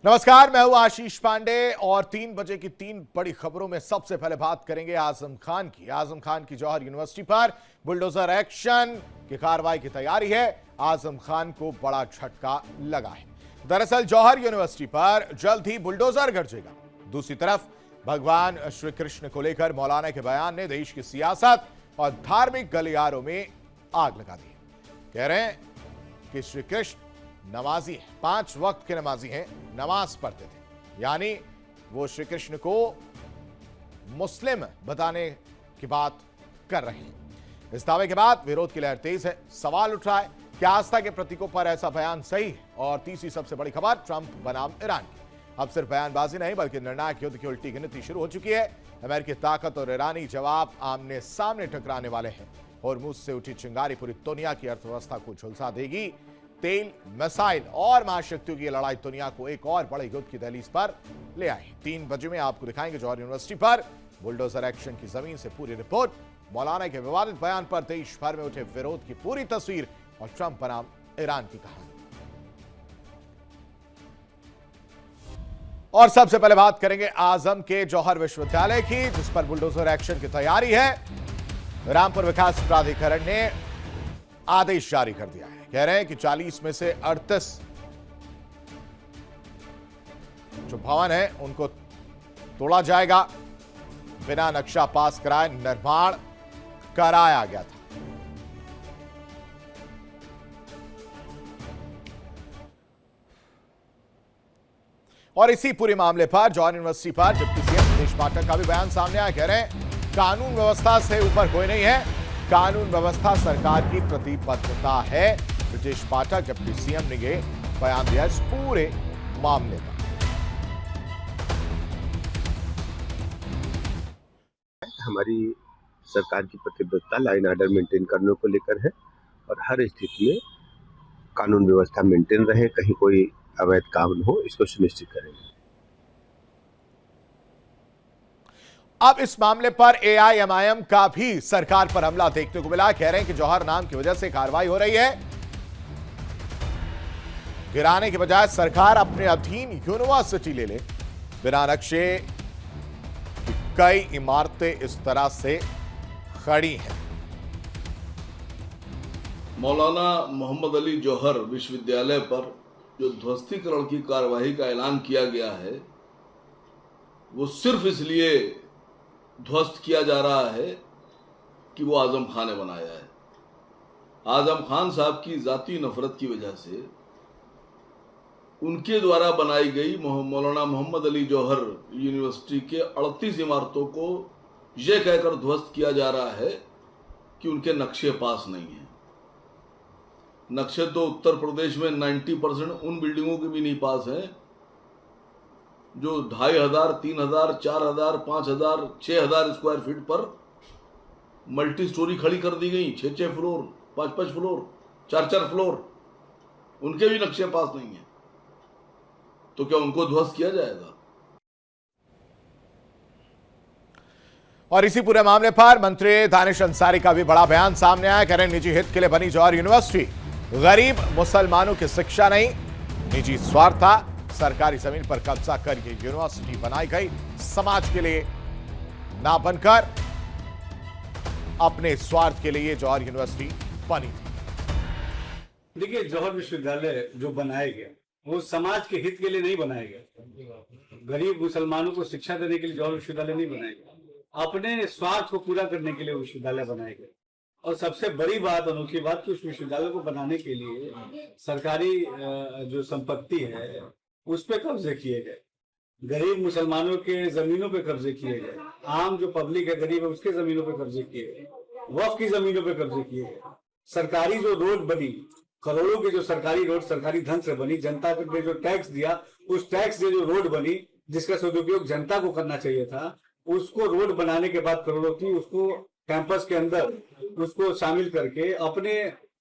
नमस्कार, मैं हूं आशीष पांडे और 3 बजे की 3 बड़ी खबरों में सबसे पहले बात करेंगे आजम खान की। आजम खान की जौहर यूनिवर्सिटी पर बुलडोजर एक्शन की कार्रवाई की तैयारी है। आजम खान को बड़ा झटका लगा है। दरअसल जौहर यूनिवर्सिटी पर जल्द ही बुलडोजर गरजेगा। दूसरी तरफ भगवान श्री कृष्ण को लेकर मौलाना के बयान ने देश की सियासत और धार्मिक गलियारों में आग लगा दी। कह रहे हैं कि श्री कृष्ण नमाजी है, 5 वक्त के नमाजी हैं, नमाज पढ़ते थे, यानी वो श्री कृष्ण को मुस्लिम बताने की बात कर रहे हैं। इस दावे के बाद विरोध की लहर तेज है। सवाल उठ रहा है कि आस्था के प्रतीकों पर ऐसा बयान सही है। और तीसरी सबसे बड़ी खबर, ट्रंप बनाम ईरान की। अब सिर्फ बयानबाजी नहीं बल्कि निर्णायक युद्ध की उल्टी गिनती शुरू हो चुकी है। अमेरिकी ताकत और ईरानी जवाब आमने सामने टकराने वाले हैं। होर्मुज से उठी चिंगारी पूरी दुनिया की अर्थव्यवस्था को झुलसा देगी। तेल, मिसाइल और महाशक्तियों की लड़ाई दुनिया को एक और बड़े युद्ध की दहलीज पर ले आई। 3 बजे में आपको दिखाएंगे जौहर यूनिवर्सिटी पर बुलडोजर एक्शन की जमीन से पूरी रिपोर्ट, मौलाना के विवादित बयान पर देश भर में उठे विरोध की पूरी तस्वीर और ट्रंप बनाम ईरान की कहानी। और सबसे पहले बात करेंगे आजम के जौहर विश्वविद्यालय की, जिस पर बुलडोजर एक्शन की तैयारी है। रामपुर विकास प्राधिकरण ने आदेश जारी कर दिया है। कह रहे हैं कि 40 में से 38 जो भवन है उनको तोड़ा जाएगा। बिना नक्शा पास कराए निर्माण कराया गया था। और इसी पूरे मामले पर जौहर यूनिवर्सिटी पर डिप्टी सीएम ब्रजेश पाठक का भी बयान सामने आया। कह रहे हैं कानून व्यवस्था से ऊपर कोई नहीं है, कानून व्यवस्था सरकार की प्रतिबद्धता है। ब्रजेश पाठक डिप्टी सीएम ने यह बयान दिया इस पूरे मामले पर। हमारी सरकार की प्रतिबद्धता लाइन ऑर्डर मेंटेन करने को लेकर है और हर स्थिति में कानून व्यवस्था मेंटेन रहे, कहीं कोई अवैध काम न हो, इसको सुनिश्चित करेंगे। अब इस मामले पर एआईएमआईएम का भी सरकार पर हमला देखने को मिला। कह रहे हैं कि जौहर नाम की वजह से कार्रवाई हो रही है। गिराने के बजाय सरकार अपने अधीन यूनिवर्सिटी ले ले। बिना नक्शे की कई इमारतें इस तरह से खड़ी हैं। मौलाना मोहम्मद अली जौहर विश्वविद्यालय पर जो ध्वस्तीकरण की कार्यवाही का ऐलान किया गया है, वो सिर्फ इसलिए ध्वस्त किया जा रहा है कि वो आजम खान ने बनाया है। आजम खान साहब की जाती नफरत की वजह से उनके द्वारा बनाई गई मौलाना मोहम्मद अली जौहर यूनिवर्सिटी के 38 इमारतों को यह कहकर ध्वस्त किया जा रहा है कि उनके नक्शे पास नहीं हैं। नक्शे तो उत्तर प्रदेश में 90% उन बिल्डिंगों के भी नहीं पास हैं जो 2500, 3000, 4000, 5000, 6000 स्क्वायर फीट पर मल्टी स्टोरी खड़ी कर दी गई। 6-6 फ्लोर, 5-5 फ्लोर, 4-4 फ्लोर, उनके भी नक्शे पास नहीं है। तो क्या उनको ध्वस्त किया जाएगा? और इसी पूरे मामले पर मंत्री दानिश अंसारी का भी बड़ा बयान सामने आया। कह रहे निजी हित के लिए बनी जौहर यूनिवर्सिटी गरीब मुसलमानों की शिक्षा नहीं, निजी स्वार्थ था। सरकारी जमीन पर कब्जा कर यह यूनिवर्सिटी बनाई गई समाज के लिए ना बनकर अपने स्वार्थ के लिए जौहर यूनिवर्सिटी बनी थी। देखिए, जौहर विश्वविद्यालय जो बनाया गया वो समाज के हित के लिए नहीं बनाया गया। गरीब मुसलमानों को शिक्षा देने के लिए जौहर विश्वविद्यालय नहीं बनाया गया। अपने स्वार्थ को पूरा करने के लिए विश्वविद्यालय बनाया गया। और सबसे बड़ी बात, अनोखी बात, कि उस विश्वविद्यालय को बनाने के लिए सरकारी जो संपत्ति है उस पे कब्जे किए गए, गरीब मुसलमानों के जमीनों पे कब्जे किए गए, आम जो पब्लिक है गरीब है उसके जमीनों पे कब्जे किए गए, वक्फ की जमीनों पे कब्जे किए गए। सरकारी जो रोड बनी, करोड़ों की जो सरकारी रोड सरकारी धन से बनी, जनता ने जो टैक्स दिया उस टैक्स से जो रोड बनी जिसका सदुपयोग जनता को करना चाहिए था, उसको रोड बनाने के बाद करोड़ों की उसको कैंपस के अंदर उसको शामिल करके अपने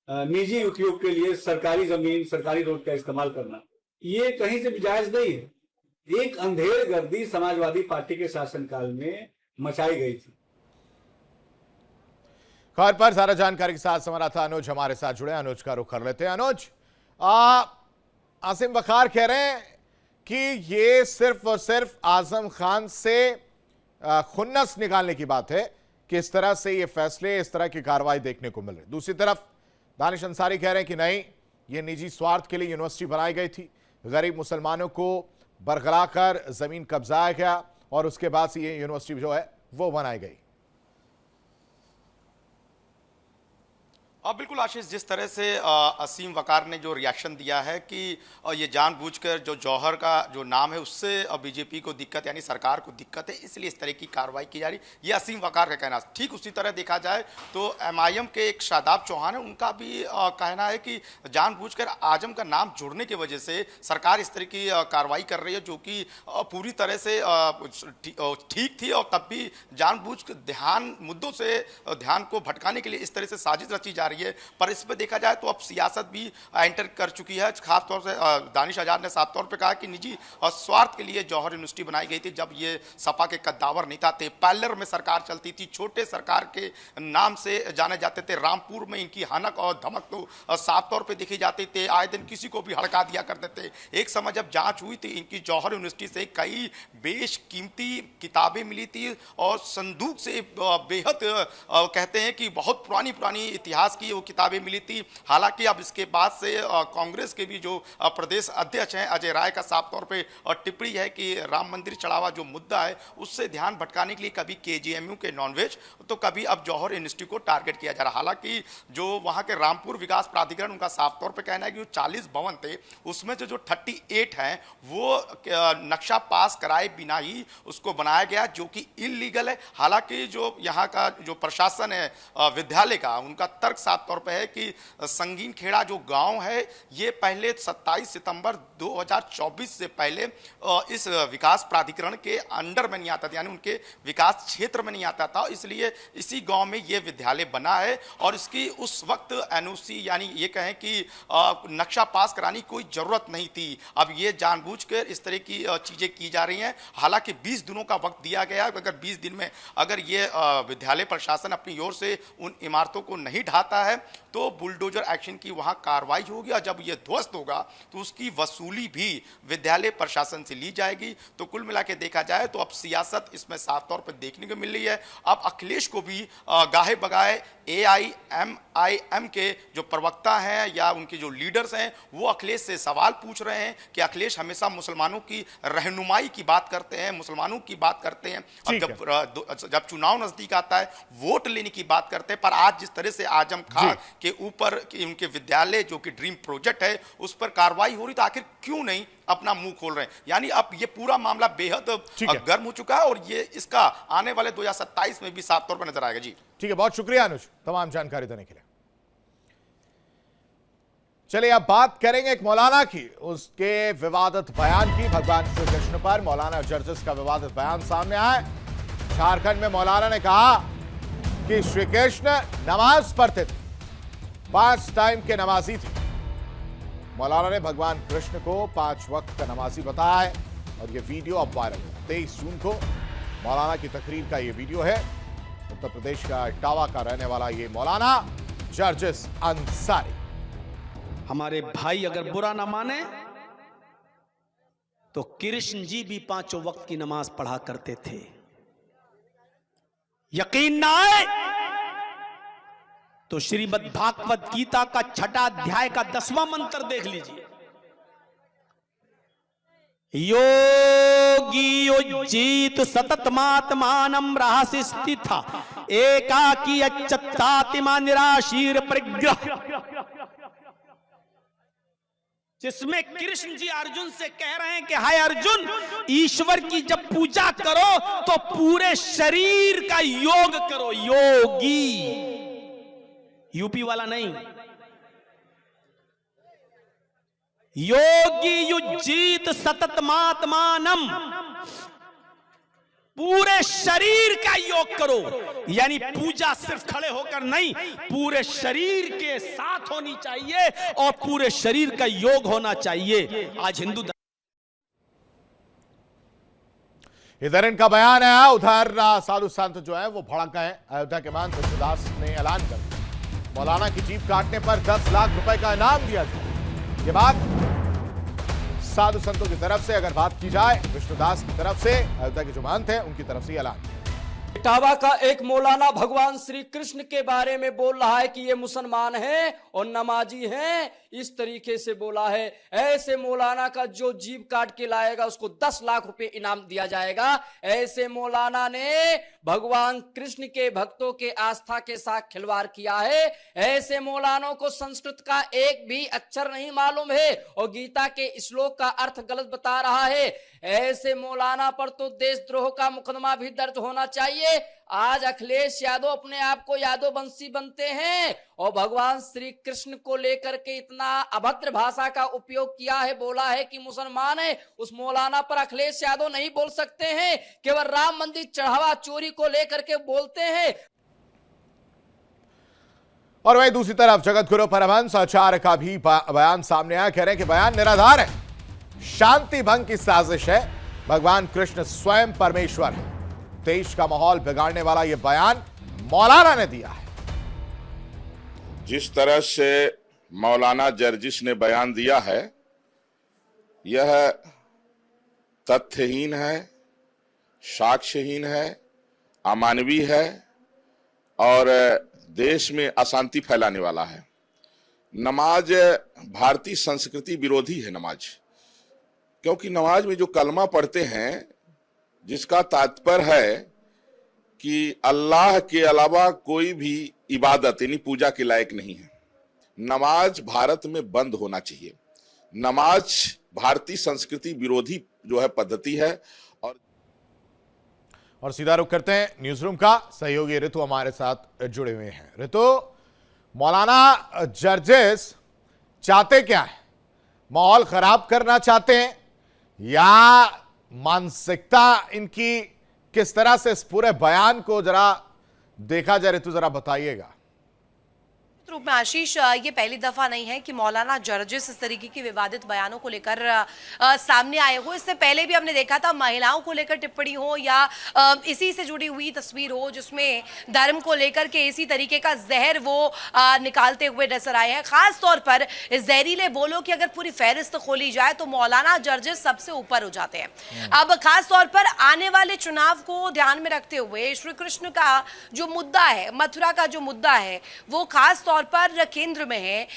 निजी उपयोग के लिए सरकारी जमीन सरकारी रोड का इस्तेमाल करना, ये कहीं से भी जायज नहीं है। एक अंधेर गर्दी समाजवादी पार्टी के शासनकाल में मचाई गई थी। खबर पर ज्यादा जानकारी के साथ संवाददाता अनुज हमारे साथ जुड़े। अनुज का रुख कर लेते हैं। अनुज, आसिम वकार कह रहे हैं कि ये सिर्फ और सिर्फ आजम खान से खुन्नस निकालने की बात है कि इस तरह से ये फैसले, इस तरह की कार्रवाई देखने को मिल रही। दूसरी तरफ दानिश अंसारी कह रहे हैं कि नहीं, ये निजी स्वार्थ के लिए यूनिवर्सिटी बनाई गई थी, गरीब मुसलमानों को बरगला कर जमीन कब्जाया गया और उसके बाद से ये यूनिवर्सिटी जो है वो बनाई गई। बिल्कुल आशीष, जिस तरह से असीम वकार ने जो रिएक्शन दिया है कि ये जानबूझकर जो जौहर का जो नाम है उससे बीजेपी को दिक्कत यानी सरकार को दिक्कत है, इसलिए इस तरह की कार्रवाई की जा रही, ये असीम वकार का कहना। ठीक उसी तरह देखा जाए तो एमआईएम के एक शादाब चौहान है, उनका भी कहना है कि जानबूझकर आजम का नाम जुड़ने की वजह से सरकार इस तरह की कार्रवाई कर रही है, जो कि पूरी तरह से ठीक थी और तब भी जानबूझकर मुद्दों से ध्यान को भटकाने के लिए इस तरह से साजिश रची जा रही है। पर इस पर देखा जाए तो अब सियासत भी एंटर कर चुकी है। खासतौर से दानिश आजाद ने साफ तौर पे कहा कि निजी स्वार्थ के लिए जौहर यूनिवर्सिटी बनाई गई थी, जब ये सपा के कद्दावर नेता थे, पैलर में सरकार चलती थी, छोटे सरकार के नाम से जाने जाते थे। रामपुर में इनकी हनक और धमक तो साफ तौर पर देखी जाती थी, आए दिन किसी को भी हड़का दिया करते थे। एक समय जब जांच हुई थी, इनकी जौहर यूनिवर्सिटी से कई बेशकीमती किताबें मिली थी और संदूक से बेहद कहते हैं कि बहुत पुरानी इतिहास की वो किताबें मिली थी। हालांकि अब इसके बाद से कांग्रेस के भी जो प्रदेश अध्यक्ष हैं अजय राय का साफ तौर पे टिप्पणी है कि राम मंदिर चढ़ावा जो मुद्दा है उससे ध्यान भटकाने के लिए कभी केजीएमयू के नॉनवेज तो कभी अब जौहर यूनिवर्सिटी को टारगेट किया जा रहा। हालांकि जो वहां के रामपुर विकास प्राधिकरण, उनका साफ तौर पे कहना है कि जो 40 भवन थे उसमें से जो 38 हैं वो नक्शा पास कराए बिना ही उसको बनाया गया, जो कि इलीगल है। हालांकि जो यहाँ का जो प्रशासन है विद्यालय का, उनका तर्क साफ तौर पे है कि संगीन खेड़ा जो गांव है ये पहले 27 सितंबर 2024 से पहले इस विकास प्राधिकरण के अंडर में नहीं आता था, यानी उनके विकास क्षेत्र में नहीं आता था, इसलिए इसी गांव में ये विद्यालय बना है और इसकी उस वक्त एनओसी यानी ये कहें कि नक्शा पास कराने की कोई जरूरत नहीं थी। अब ये जानबूझकर इस तरह की चीजें की जा रही हैं। हालांकि 20 दिनों का वक्त दिया गया, अगर 20 दिन में अगर ये विद्यालय प्रशासन अपनी ओर से उन इमारतों को नहीं ढाता है तो बुलडोजर एक्शन की वहां कार्रवाई होगी और जब यह ध्वस्त होगा तो उसकी वसूली भी विद्यालय प्रशासन से ली जाएगी। तो कुल मिला के देखा जाए तो अब सियासत इसमें साफ तौर पर देखने को मिल रही है। अब अखिलेश को भी गाहे बगाए AIMIM के जो प्रवक्ता हैं या उनके जो लीडर्स हैं वो अखिलेश से सवाल पूछ रहे हैं कि अखिलेश हमेशा मुसलमानों की रहनुमाई की बात करते हैं, मुसलमानों की बात करते हैं, और जब चुनाव नजदीक आता है वोट लेने की बात करते हैं। पर आज जिस तरह से आजम खान के ऊपर उनके विद्यालय जो कि ड्रीम प्रोजेक्ट है उस पर कार्रवाई हो रही, तो आखिर क्यों नहीं अपना मुंह खोल रहे हैं? यानी अब ये पूरा मामला बेहद गर्म हो चुका है और ये इसका आने वाले 2027 में भी साफ तौर पर नजर आएगा। जी ठीक है, बहुत शुक्रिया अनुज तमाम जानकारी देने के लिए। चलिए अब बात करेंगे एक मौलाना की, उसके विवादित बयान की। भगवान श्री कृष्ण पर मौलाना जर्जिस का विवादित बयान सामने आया। झारखंड में मौलाना ने कहा कि श्री कृष्ण नमाज पढ़ते थे, 5 टाइम के नमाजी थे। मौलाना ने भगवान कृष्ण को 5 वक्त का नमाजी बताया है और यह वीडियो अब वायरल है। 23 जून को मौलाना की तकरीर का यह वीडियो है। उत्तर प्रदेश का इटावा का रहने वाला ये मौलाना जर्जिस अंसारी। हमारे भाई अगर बुरा ना माने तो कृष्ण जी भी 5 वक्त की नमाज पढ़ा करते थे। यकीन ना आए तो श्रीमद् भागवत गीता का 6वां अध्याय का 10वां मंत्र देख लीजिए। योगी उज्जीत सततमात्मानं रहस्य स्थिता एकाकी अच्युतात्मा निराशीर परिग्रह, जिसमें कृष्ण जी अर्जुन से कह रहे हैं कि हाय अर्जुन, ईश्वर की जब पूजा करो तो पूरे शरीर का योग करो। योगी यूपी वाला नहीं, योगी युज्जीत सततमात्मानम, पूरे शरीर का योग करो। यानी पूजा सिर्फ खड़े होकर नहीं, पूरे शरीर के साथ होनी चाहिए और पूरे शरीर का योग होना चाहिए। आज हिंदू इधर इनका बयान है, उधर साधु संत जो है वो भड़क गए। अयोध्या के महंत तुलसीदास ने ऐलान कर दिया मौलाना की जीभ काटने पर 10 लाख रुपए का इनाम दिया जाए। ये बात साधु संतों की तरफ से अगर बात की जाए, विष्णुदास की तरफ से, अयोध्या के जो महंत हैं उनकी तरफ से ऐलान। इटावा का एक मौलाना भगवान श्री कृष्ण के बारे में बोल रहा है कि ये मुसलमान हैं और नमाजी हैं, इस तरीके से बोला है। ऐसे मौलाना का जो जीभ काट के लाएगा उसको 10 लाख रुपए इनाम दिया जाएगा। ऐसे मौलाना ने भगवान कृष्ण के भक्तों के आस्था के साथ खिलवाड़ किया है। ऐसे मौलानों को संस्कृत का एक भी अक्षर नहीं मालूम है और गीता के श्लोक का अर्थ गलत बता रहा है। ऐसे मौलाना पर तो देशद्रोह का मुकदमा भी दर्ज होना चाहिए। आज अखिलेश यादव अपने आप को यादव वंशी बनते हैं और भगवान श्री कृष्ण को लेकर के इतना अभद्र भाषा का उपयोग किया है, बोला है कि मुसलमान है। उस मौलाना पर अखिलेश यादव नहीं बोल सकते हैं, केवल राम मंदिर चढ़ावा चोरी को लेकर के बोलते हैं। और वहीं दूसरी तरफ जगत गुरु परमहंस आचार्य का भी बयान सामने आया। कह रहे हैं कि बयान निराधार है, शांति भंग की साजिश है, भगवान कृष्ण स्वयं परमेश्वर है। देश का माहौल बिगाड़ने वाला यह बयान मौलाना ने दिया है। जिस तरह से मौलाना जर्जिस ने बयान दिया है, यह तथ्यहीन है, साक्ष्यहीन है, अमानवीय है और देश में अशांति फैलाने वाला है। नमाज भारतीय संस्कृति विरोधी है नमाज, क्योंकि नमाज में जो कलमा पढ़ते हैं जिसका तात्पर्य है कि अल्लाह के अलावा कोई भी इबादत यानी पूजा के लायक नहीं है। नमाज भारत में बंद होना चाहिए। नमाज भारतीय संस्कृति विरोधी जो है पद्धति है। और सीधा रुख करते हैं न्यूज रूम का। सहयोगी ऋतु हमारे साथ जुड़े हुए हैं। ऋतु, मौलाना जर्जिस चाहते क्या है? माहौल खराब करना चाहते हैं या मानसिकता इनकी किस तरह से इस पूरे बयान को जरा देखा जाए? ऋतु जरा बताइएगा। रूप में आशीष, ये पहली दफा नहीं है कि मौलाना जर्जिस इस तरीके के विवादित बयानों को लेकर सामने आए हो। इससे पहले भी हमने देखा था महिलाओं को लेकर टिप्पणी हो या इसी से जुड़ी हुई तस्वीर हो जिसमें धर्म को लेकर के इसी तरीके का जहर वो निकालते हुए नजर आए हैं। खास तौर पर इस जहरीले बोलों की अगर पूरी फहरिस्त खोली जाए तो मौलाना जर्जिस सबसे ऊपर हो जाते हैं। अब खास तौर पर आने वाले चुनाव को ध्यान में रखते हुए श्री कृष्ण का जो मुद्दा है, मथुरा का जो मुद्दा है, वो खास तौर पर केंद्र में है।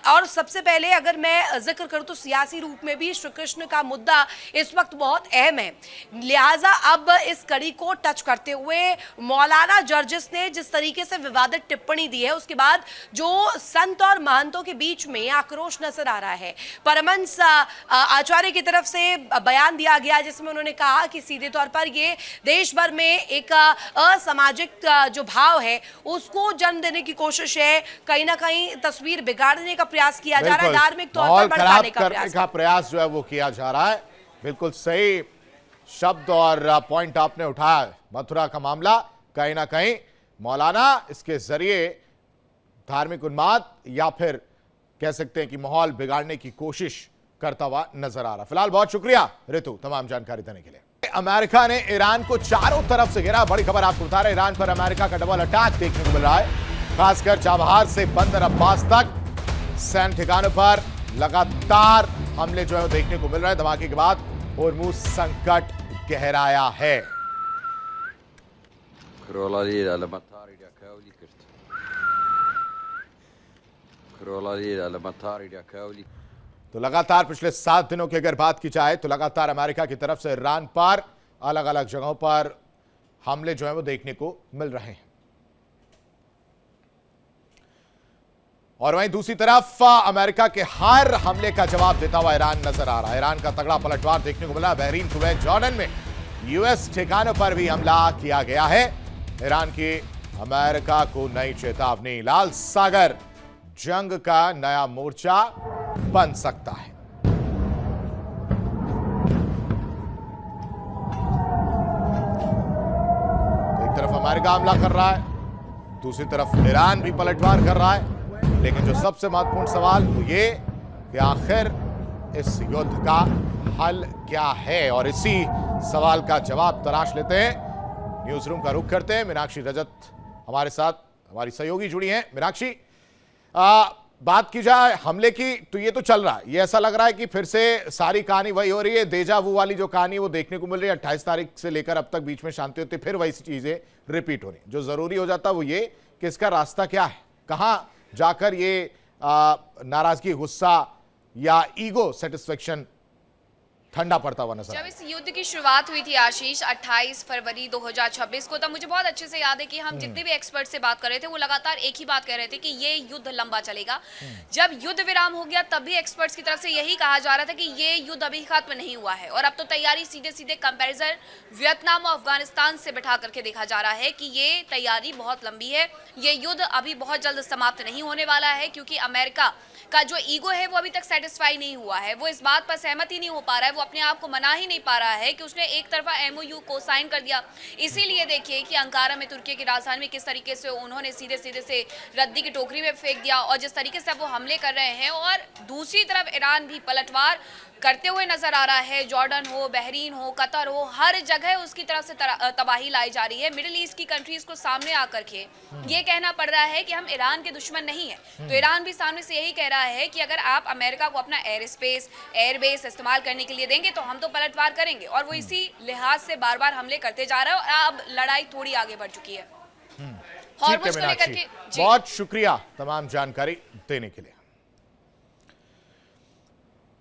और सबसे पहले अगर मैं जिक्र करूं तो सियासी रूप में भी श्री कृष्ण का मुद्दा इस वक्त बहुत अहम है। लिहाजा अब इस कड़ी को टच करते हुए मौलाना जर्जिस ने जिस तरीके से विवादित टिप्पणी दी है, उसके बाद जो संत और महंतों के बीच में आक्रोश नजर आ रहा है। परमहंस आचार्य की तरफ से बयान दिया गया जिसमें उन्होंने कहा कि सीधे तौर पर ये देश भर में एक असामाजिक जो भाव है उसको जन्म देने की कोशिश है। कहीं ना कहीं तस्वीर बिगाड़ने का प्रयास किया जा रहा है, धार्मिक तौर पर भड़काने का प्रयास जो है वो किया जा रहा है। बिल्कुल सही शब्द और पॉइंट आपने उठाया। मथुरा का मामला कहीं ना कहीं मौलाना इसके जरिए धार्मिक उन्माद या फिर कह सकते हैं कि माहौल बिगाड़ने की कोशिश करता हुआ नजर आ रहा। फिलहाल बहुत शुक्रिया ऋतु तमाम जानकारी देने के लिए। अमेरिका ने ईरान को चारों तरफ से घेरा। बड़ी खबर आपको बता रहे, ईरान पर अमेरिका का डबल अटैक देखने को मिल रहा है। खासकर चाबहार से बंदर अब्बास तक सैन्य ठिकानों पर लगातार हमले जो है देखने को मिल रहे हैं। धमाके के बाद होर्मुज संकट गहराया है। तो लगातार पिछले 7 दिनों की अगर बात की जाए तो लगातार अमेरिका की तरफ से ईरान पर अलग अलग जगहों पर हमले जो है वो देखने को मिल रहे हैं। और वहीं दूसरी तरफ अमेरिका के हर हमले का जवाब देता हुआ ईरान नजर आ रहा है। ईरान का तगड़ा पलटवार देखने को मिला। बहरीन, कुवैत, जॉर्डन में यूएस ठिकानों पर भी हमला किया गया है। ईरान की अमेरिका को नई चेतावनी, लाल सागर जंग का नया मोर्चा बन सकता है। एक तरफ अमेरिका हमला कर रहा है, दूसरी तरफ ईरान भी पलटवार कर रहा है। लेकिन जो सबसे महत्वपूर्ण सवाल वो ये कि आखिर इस युद्ध का हल क्या है, और इसी सवाल का जवाब तलाश लेते हैं। न्यूज रूम का रुख करते हैं। मीनाक्षी रजत हमारे साथ, हमारी सहयोगी जुड़ी हैं। मीनाक्षी, बात की जाए हमले की तो ये तो चल रहा है, ये ऐसा लग रहा है कि फिर से सारी कहानी वही हो रही है, देजा वू वाली जो कहानी वो देखने को मिल रही है। 28 तारीख से लेकर अब तक बीच में शांति होती, फिर वही चीजें रिपीट हो रही। जो जरूरी हो जाता वो ये कि इसका रास्ता क्या है, कहां जाकर ये नाराजगी, गुस्सा या ईगो सेटिस्फेक्शन ठंडा पड़ता हुआ नजर। जब इस युद्ध की शुरुआत हुई थी आशीष 28 फरवरी 2026 को, तब मुझे बहुत अच्छे से याद है कि हम जितने भी एक्सपर्ट से बात कर रहे थे वो लगातार एक ही बात कह रहे थे कि ये युद्ध लंबा चलेगा। जब युद्ध विराम हो गया तब भी एक्सपर्ट्स की तरफ से यही कहा जा रहा था कि ये युद्ध अभी खत्म नहीं हुआ है। और अब तो तैयारी सीधे सीधे कंपैरिजन वियतनाम और अफगानिस्तान से बैठा करके देखा जा रहा है कि ये तैयारी बहुत लंबी है, ये युद्ध अभी बहुत जल्द समाप्त नहीं होने वाला है, क्योंकि अमेरिका का जो ईगो है वो अभी तक सेटिस्फाई नहीं हुआ है, वो इस बात पर सहमत ही नहीं हो पा रहा है, वो अपने आप को मना ही नहीं पा रहा है कि उसने एक तरफा एमओयू को साइन कर दिया। इसीलिए देखिए कि अंकारा में, तुर्की की राजधानी में, किस तरीके से उन्होंने सीधे सीधे से रद्दी की टोकरी में फेंक दिया और जिस तरीके से वो हमले कर रहे हैं। और दूसरी तरफ ईरान भी पलटवार करते हुए नजर आ रहा है। जॉर्डन हो, बहरीन हो, कतर हो, हर जगह उसकी तरफ से तबाही लाई जा रही है। मिडिल ईस्ट की कंट्रीज को सामने आकर के ये कहना पड़ रहा है कि हम ईरान के दुश्मन नहीं है। तो ईरान भी सामने से यही कह रहा है कि अगर आप अमेरिका को अपना एयर स्पेस, एयरबेस इस्तेमाल करने के लिए देंगे तो हम तो पलटवार करेंगे। और वो इसी लिहाज से बार बार हमले करते जा रहा है और अब लड़ाई थोड़ी आगे बढ़ चुकी है। ठीक है मीनाक्षी, बहुत शुक्रिया तमाम जानकारी देने के लिए।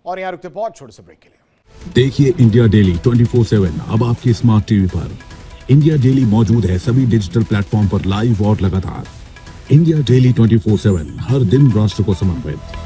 और यहाँ रुकते बहुत छोटे से ब्रेक के लिए। देखिए इंडिया डेली 24/7 अब आपकी स्मार्ट टीवी पर। इंडिया डेली मौजूद है सभी डिजिटल प्लेटफॉर्म पर लाइव और लगातार। इंडिया डेली 24/7 हर दिन राष्ट्र को समर्पित।